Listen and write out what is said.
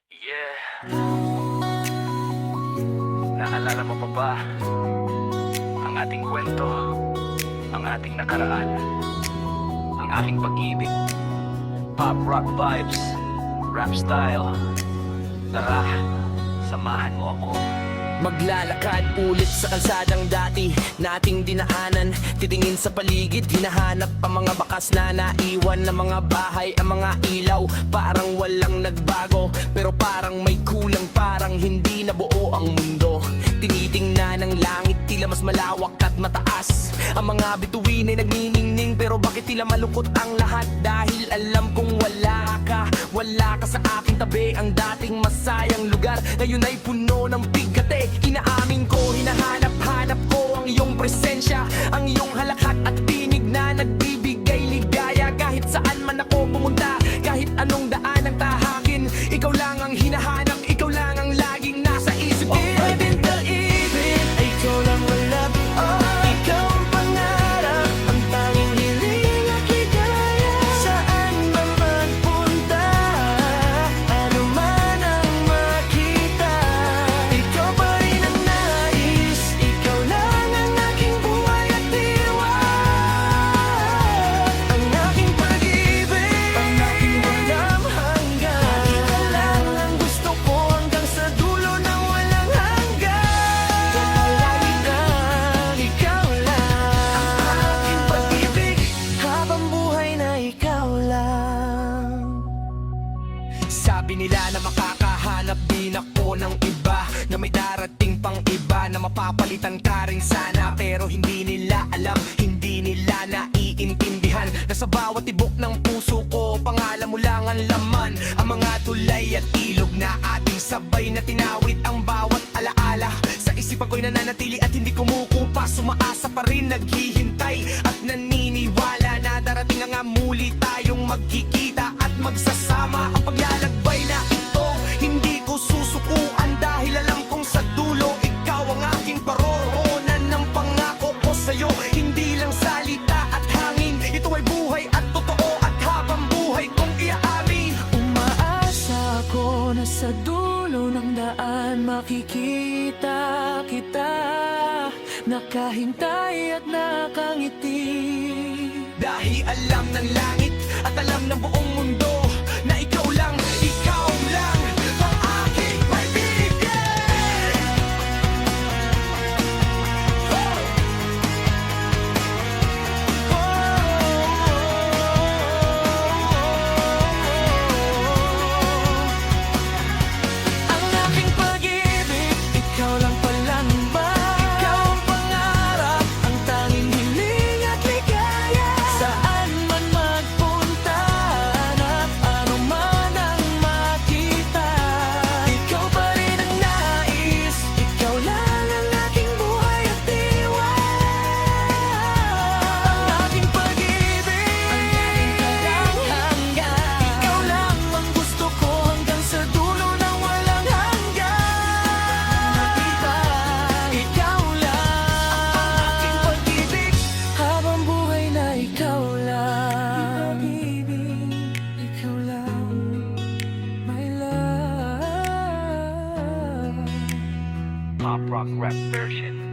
Yeah. Naalala mo pa ba ang ating kwento, ang ating nakaraan, ang aking pag-ibig? Pop rock vibes, rap style. Tara, samahan mo ako. Maglalakad ulit sa kalsadang dati nating dinaanan. Titingin sa paligid, hinahanap ang mga bakas na naiwan ng mga bahay, ang mga ilaw. Parang walang nagbago, pero parang may kulang, parang hindi nabuo ang mundo. Tinitingnan ng langit, tila mas malawak at mataas. Ang mga bituin ay nagniningning, pero bakit tila malungkot ang lahat? Dahil alam kong wala ka sa aking tabi. Ang dating masayang lugar ngayon ay puno ng bigate. Inaamin ko, hinahanap-hanap ko ang iyong presensya, ang iyong halakhak at tinig na nagbibigay ligaya. Kahit saan man ako pumunta, kahit anong daan ang tahakin, ikaw lang ang hinahanap, ikaw lang ang laging nasa isip ko. Pwedeng kaibig, ikaw lang walap. Ikaw ang pangarap, ang tanging hiling at ligaya. Saan man magpunta, ano man ang makita, ikaw pa rin ang nais. Ikaw lang ang aking buhay at diwa, ang aking pag-ibig, ang aking walang hanggan. Ikaw lang ang gusto ko hanggang sa dulo ng walang hanggan. Lagi lang, ikaw lang ang aking pag-ibig, habang buhay na ikaw lang. Sabi nila na makakahanap din ako ng iba, na may darating pang iba, na mapapalitan ka rin sana. Pero hindi nila alam, hindi nila naiintindihan, na sa bawat tibok ng puso ko, pangalan mo lang ang laman. Ang mga tulay at ilog na ating sabay na tinawid, ang bawat alaala sa isipan ko'y nananatili at hindi kumukupas. Sumaasa pa rin, naghihintay at naniniwala na darating nga muli tayong magkikita at magsasama. Ang paglalakbay na ito, hindi ko susukuan, dahil alam kong sa dulo ikaw ang aking paroroonan ng pangako ko sa'yo. Hindi lang salita at hangin, ito ay buhay at totoo, at habang buhay kong iaamin. Umaasa ako na sa dulo ng daan makikita kita, nakahintay at nakangiti. Dahil alam ng langit at alam ng buong mundo na ikaw lang ang aking pag-ibig. Ang aking pag-ibig, ikaw lang palang ba? Ikaw ang pangarap, ang tanging hiling at ligaya. Saan man magpunta, hanap ano man ang makita, ikaw pa rin ang nais. Ikaw lang ang aking buhay at diwa, ang aking pag-ibig, ang aking walang hanggan. Ikaw lang ang gusto ko hanggang sa dulo ng walang hanggan. Nakita, ikaw lang ang aking pag-ibig, habang buhay na ikaw lang. Pag-ibig, ikaw lang, my love. Pop rock rap version.